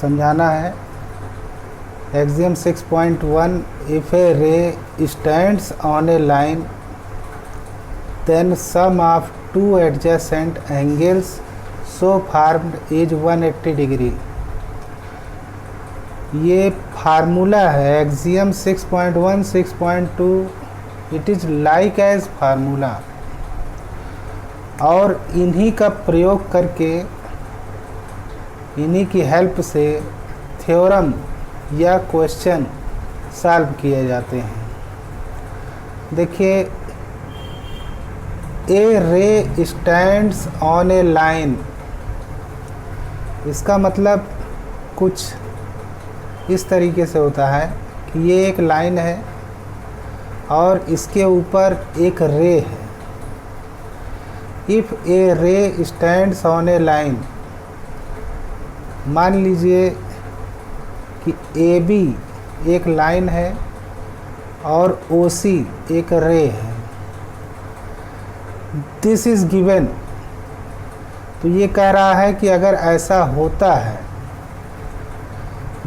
समझाना है। Axiom 6.1, if a ray stands on a line then sum of two adjacent angles so formed is 180 degree. ये formula है axiom 6.1, 6.2, it is like as formula, और इन्हीं का प्रयोग करके, इन्हीं की हेल्प से थ्योरम या क्वेश्चन सॉल्व किए जाते हैं। देखिए, ए ray stands on a line, इसका मतलब कुछ इस तरीके से होता है कि ये एक लाइन है और इसके ऊपर एक रे है। If A ray stands on a line, मान लीजिए कि ए बी एक लाइन है और ओ सी एक रे है। दिस इज़ गिवन, तो ये कह रहा है कि अगर ऐसा होता है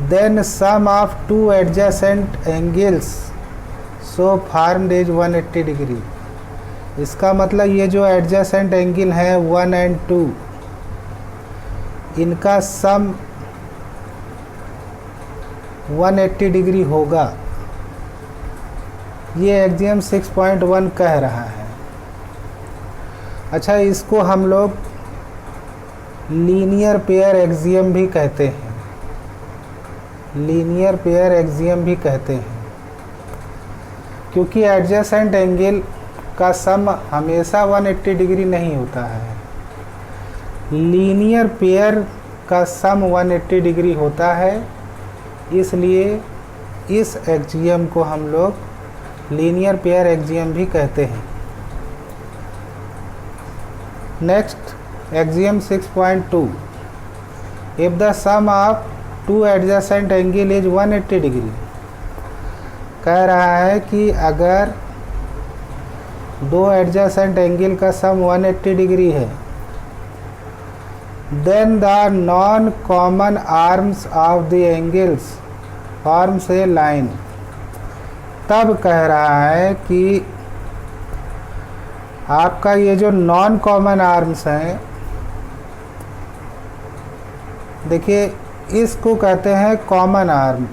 then sum of two adjacent angles so formed is 180 degree. इसका मतलब ये जो एडजेसेंट एंगल है 1 और 2, इनका सम 180 डिग्री होगा। ये एग्जियम 6.1 कह रहा है। अच्छा, इसको हम लोग लीनियर पेयर एक्सियम भी कहते हैं, लीनियर पेयर एक्सियम भी कहते हैं, क्योंकि एडजेसेंट एंगल का सम हमेशा 180 डिग्री नहीं होता है। लीनियर पेयर का सम 180 डिग्री होता है, इसलिए इस एक्सियम को हम लोग लीनियर पेयर एक्सियम भी कहते हैं। Next, axiom 6.2, if the sum of two adjacent angle is 180 degree. कह रहा है कि अगर दो एडजेसेंट एंगल का सम 180 डिग्री है, then the non common arms of the angles forms a line. तब कह रहा है कि आपका ये जो नॉन कॉमन आर्म्स हैं, देखिए इसको कहते हैं कॉमन आर्म,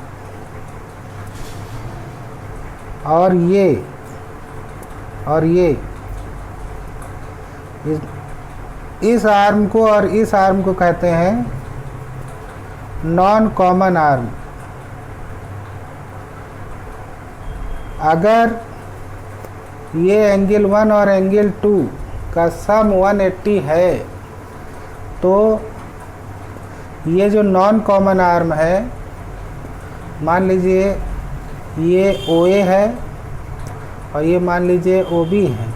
और ये इस आर्म को और इस आर्म को कहते हैं नॉन कॉमन आर्म। अगर ये एंगल 1 और एंगल 2 का सम 180 है, तो ये जो नॉन कॉमन आर्म है, मान लीजिए ये OA है और ये मान लीजिए OB है,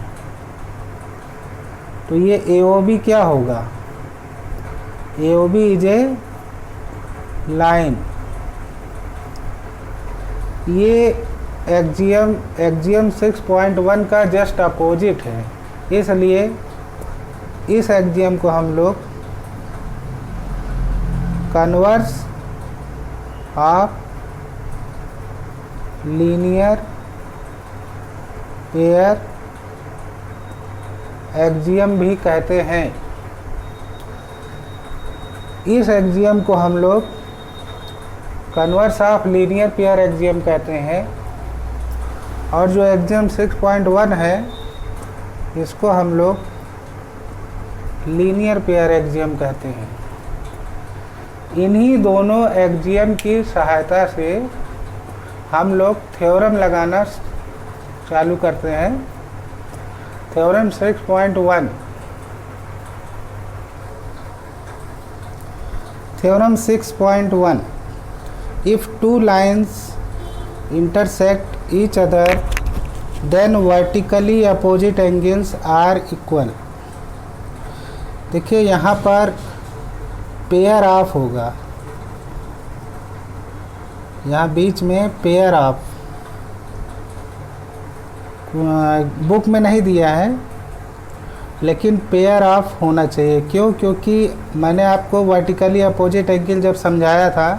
तो ये AOB क्या होगा? AOB is a line. ये एक्सियम 6.1 का जस्ट अपोजिट है, इसलिए इस एक्सियम को हम लोग converse of linear pair axiom भी कहते हैं। इस एक्सियम को हम लोग converse of linear pair axiom कहते हैं, और जो एक्सियम 6.1 है इसको हम लोग लीनियर पेयर एक्सियम कहते हैं। इन्हीं दोनों एक्सियम की सहायता से हम लोग थ्योरम लगाना चालू करते हैं। Theorem 6.1, theorem 6.1, if two lines intersect each other then vertically opposite angles are equal। देखिए यहाँ पर पेयर ऑफ होगा, यहाँ बीच में पेयर ऑफ, बुक में नहीं दिया है, लेकिन पेयर ऑफ होना चाहिए। क्यों? क्योंकि मैंने आपको वर्टिकली अपोजिट एंगल जब समझाया था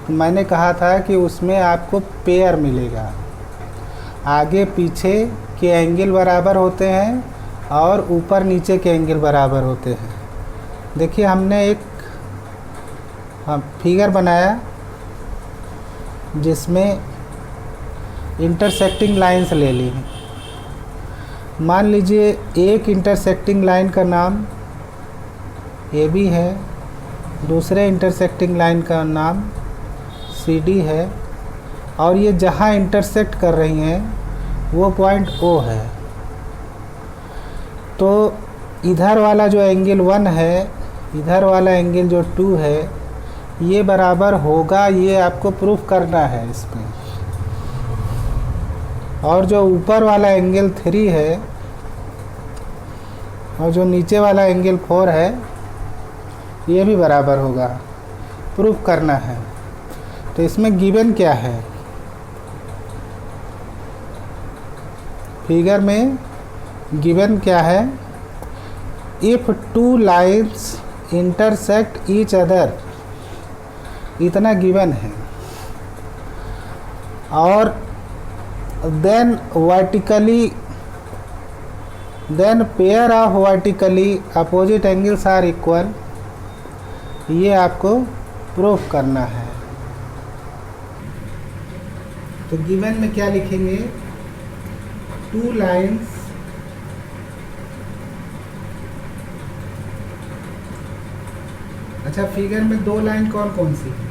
तो मैंने कहा था कि उसमें आपको पेयर मिलेगा, आगे पीछे के एंगल बराबर होते हैं और ऊपर नीचे के एंगल बराबर होते हैं। देखिए हमने एक फिगर बनाया जिसमें इंटरसेक्टिंग लाइंस ले ली। मान लीजिए एक इंटरसेक्टिंग लाइन का नाम AB है, दूसरे इंटरसेक्टिंग लाइन का नाम CD है, और ये जहाँ इंटरसेक्ट कर रही हैं वो पॉइंट O है। तो इधर वाला जो एंगल 1 है, इधर वाला एंगल जो 2 है, ये बराबर होगा, ये आपको प्रूफ करना है इसमें। और जो ऊपर वाला एंगल 3 है और जो नीचे वाला एंगल 4 है, ये भी बराबर होगा, प्रूफ करना है। तो इसमें गिवन क्या है? फिगर में गिवन क्या है? If two lines intersect each other, इतना गिवन है। और then vertically, then pair of vertically opposite angles are equal, ये आपको प्रूफ करना है। तो गिवन में क्या लिखेंगे? टू लाइन्स अच्छा, फिगर में दो लाइन कौन कौन सी है?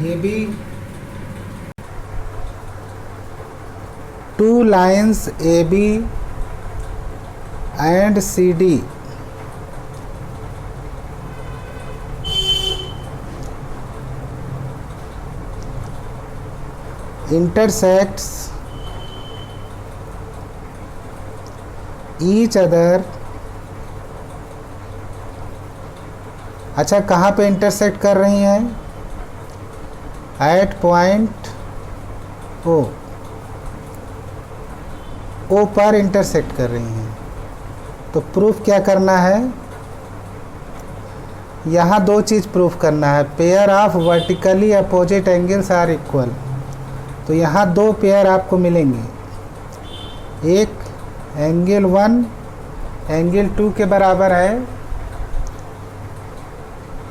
ये भी two lines AB and CD intersects each other। अच्छा, कहाँ पे इंटरसेक्ट कर रही हैं? एट पॉइंट O पर इंटरसेक्ट कर रही हैं। तो प्रूफ क्या करना है? यहाँ दो चीज़ प्रूफ करना है। Pair of vertically opposite angles are equal. तो यहाँ दो पेयर आपको मिलेंगे, एक एंगल 1 एंगल 2 के बराबर है,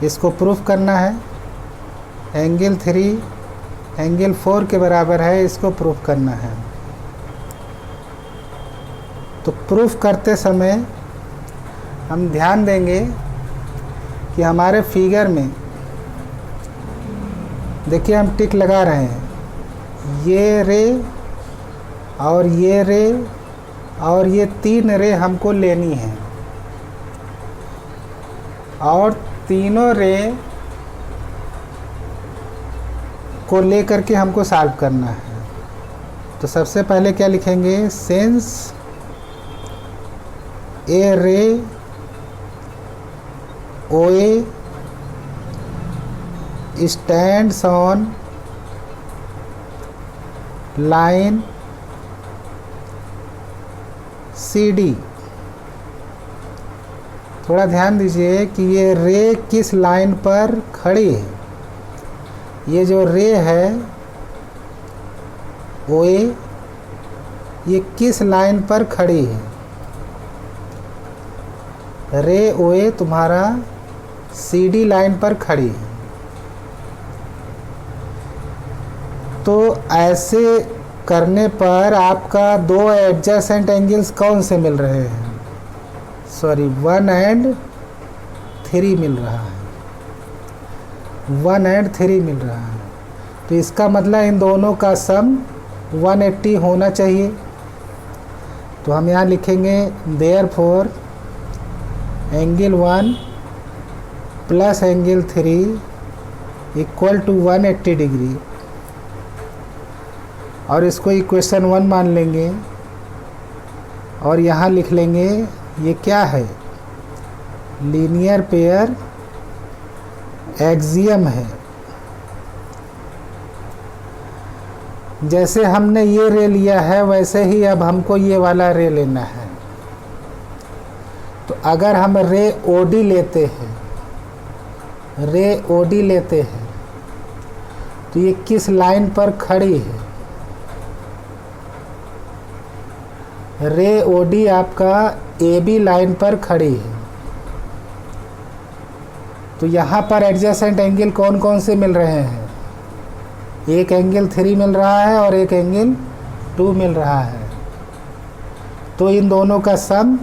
इसको प्रूफ करना है। एंगल 3 एंगल 4 के बराबर है, इसको प्रूफ करना है। तो प्रूफ करते समय हम ध्यान देंगे कि हमारे फिगर में देखिए हम टिक लगा रहे हैं, ये रे और ये रे और ये 3 रे हमको लेनी है, और तीनों रे को लेकर के हमको सॉल्व करना है। तो सबसे पहले क्या लिखेंगे? सिंस ए रे OA stands on line CD। थोड़ा ध्यान दीजिए कि ये रे किस लाइन पर खड़ी है। ये जो रे है OA, ये किस लाइन पर खड़ी है? रे OA तुम्हारा CD लाइन पर खड़ी है। तो ऐसे करने पर आपका दो एडजेसेंट एंगल्स कौन से मिल रहे हैं? सॉरी, 1 और 3 मिल रहा है, 1 और 3 मिल रहा है। तो इसका मतलब इन दोनों का सम 180 होना चाहिए। तो हम यहाँ लिखेंगे therefore angle 1 plus angle 3 equal to 180 degree, और इसको इक्वेशन 1 मान लेंगे। और यहाँ लिख लेंगे ये क्या है? लीनियर पेयर एक्सियम है। जैसे हमने ये रे लिया है वैसे ही अब हमको ये वाला रे लेना है। अगर हम रे ओडी लेते हैं, रे ओडी लेते हैं तो ये किस लाइन पर खड़ी है? रे ओडी आपका ए बी लाइन पर खड़ी है। तो यहाँ पर एडजेसेंट एंगल कौन कौन से मिल रहे हैं? एक एंगल 3 मिल रहा है और एक एंगल 2 मिल रहा है। तो इन दोनों का सम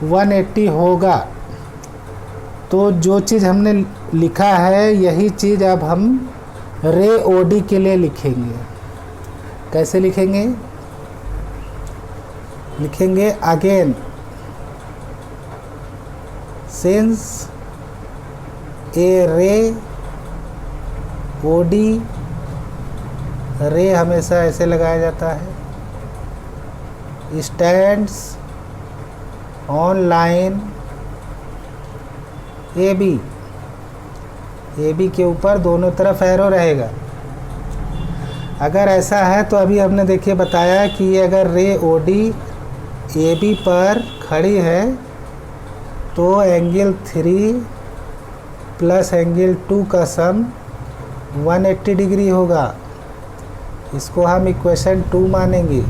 180 होगा। तो जो चीज़ हमने लिखा है यही चीज़ अब हम रे ओडी के लिए लिखेंगे। कैसे लिखेंगे? लिखेंगे अगेन सिंस ए रे ओडी, रे हमेशा ऐसे लगाया जाता है, stands on line A B, A B के ऊपर दोनों तरफ एरो रहेगा। अगर ऐसा है तो अभी हमने देखिए बताया कि ये अगर रे ओडी ए बी पर खड़ी है तो एंगल 3 प्लस एंगल 2 का सम 180 डिग्री होगा। इसको हम इक्वेशन 2 मानेंगे।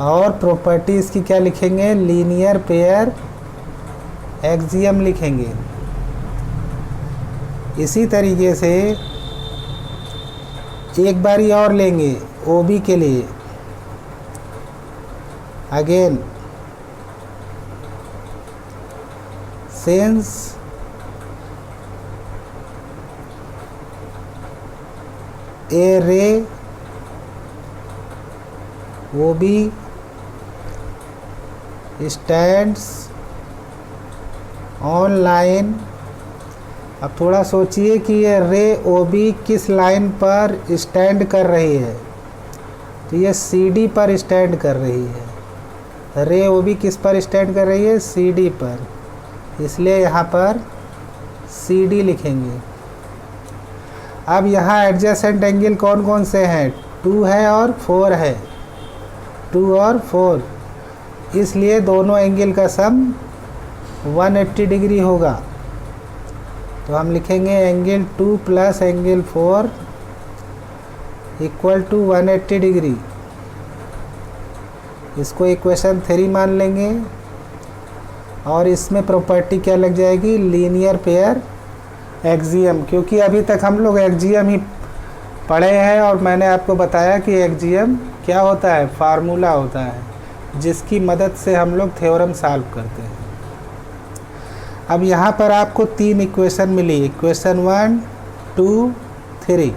और प्रॉपर्टी इसकी क्या लिखेंगे? लीनियर पेयर एक्सियम लिखेंगे। इसी तरीके से एक बारी और लेंगे ओ बी के लिए। Again since a ray O B stands on line. अब थोड़ा सोचिए कि ये रे ओ बी किस लाइन पर स्टैंड कर रही है? तो ये सी डी पर स्टैंड कर रही है। रे ओ बी किस पर स्टैंड कर रही है? सी डी पर, इसलिए यहाँ पर सी डी लिखेंगे। अब यहाँ एडजेसेंट एंगल कौन कौन से हैं? 2 है और 4 है, 2 और 4, इसलिए दोनों एंगल का सम 180 डिग्री होगा। तो हम लिखेंगे angle 2 plus angle 4 equal to 180 degree. इसको इक्वेशन 3 मान लेंगे और इसमें प्रॉपर्टी क्या लग जाएगी? Linear pair axiom. क्योंकि अभी तक हम लोग एक्सियम ही पढ़े हैं और मैंने आपको बताया कि एक्सियम क्या होता है? फार्मूला होता है जिसकी मदद से हम लोग थ्योरम सॉल्व करते हैं। अब यहाँ पर आपको 3 इक्वेशन मिली, इक्वेशन 1, 2, 3।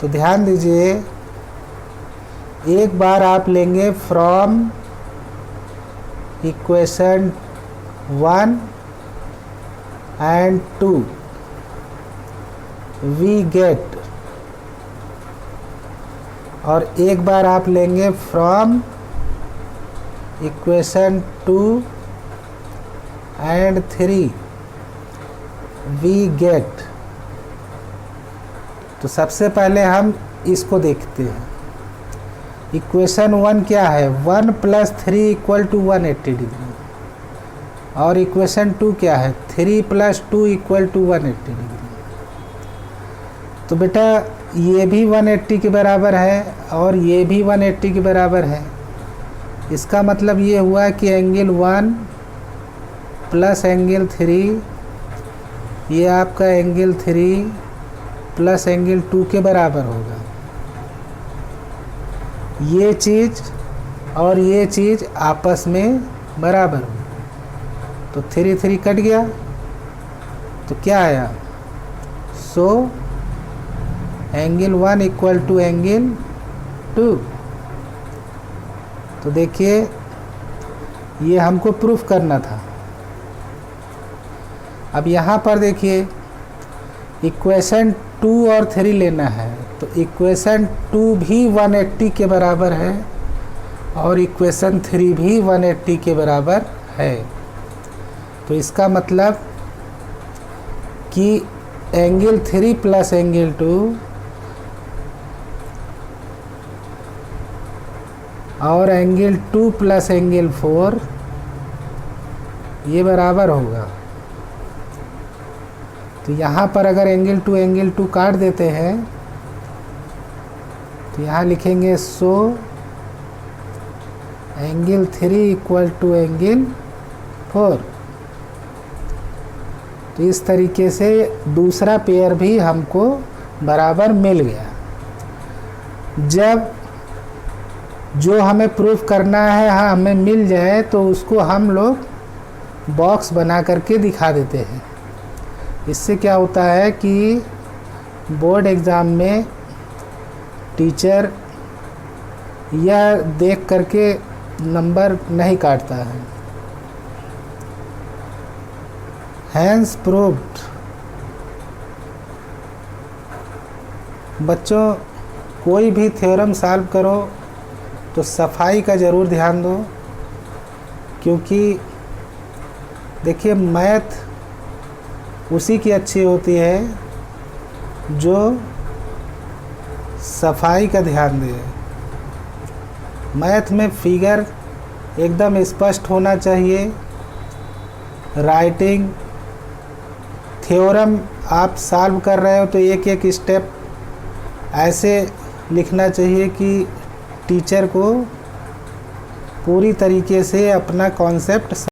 तो ध्यान दीजिए, एक बार आप लेंगे from equation 1 and 2 we get, और एक बार आप लेंगे from equation 2 and 3 we get. तो सबसे पहले हम इसको देखते हैं। इक्वेशन 1 क्या है? 1 + 3 इक्वल टू 180 डिग्री। और इक्वेशन 2 क्या है? 3 + 2 इक्वल टू 180 डिग्री। तो बेटा ये भी 180 के बराबर है और ये भी 180 के बराबर है। इसका मतलब ये हुआ कि एंगल 1 प्लस एंगल 3, ये आपका एंगल 3 प्लस एंगल 2 के बराबर होगा। ये चीज़ और ये चीज़ आपस में बराबर हो, तो 3 3 कट गया, तो क्या आया? So angle 1 equal to angle 2। तो देखिए ये हमको प्रूफ करना था। अब यहाँ पर देखिए इक्वेशन 2 और 3 लेना है, तो इक्वेशन 2 भी 180 के बराबर है और इक्वेशन 3 भी 180 के बराबर है। तो इसका मतलब कि एंगल 3 प्लस एंगल 2 और एंगल 2 प्लस एंगल 4 ये बराबर होगा। तो यहाँ पर अगर एंगल 2 काट देते हैं तो यहाँ लिखेंगे so angle 3 equal to angle 4। तो इस तरीके से दूसरा पेयर भी हमको बराबर मिल गया। जब जो हमें प्रूफ करना है हमें मिल जाए तो उसको हम लोग बॉक्स बना करके दिखा देते हैं। इससे क्या होता है कि बोर्ड एग्ज़ाम में टीचर यह देख करके नंबर नहीं काटता है। Hence proved. बच्चों कोई भी थ्योरम सॉल्व करो तो सफाई का ज़रूर ध्यान दो, क्योंकि देखिए मैथ उसी की अच्छी होती है जो सफाई का ध्यान दे। मैथ में फिगर एकदम स्पष्ट होना चाहिए। राइटिंग थ्योरम आप सॉल्व कर रहे हो तो एक एक स्टेप ऐसे लिखना चाहिए कि टीचर को पूरी तरीके से अपना कॉन्सेप्ट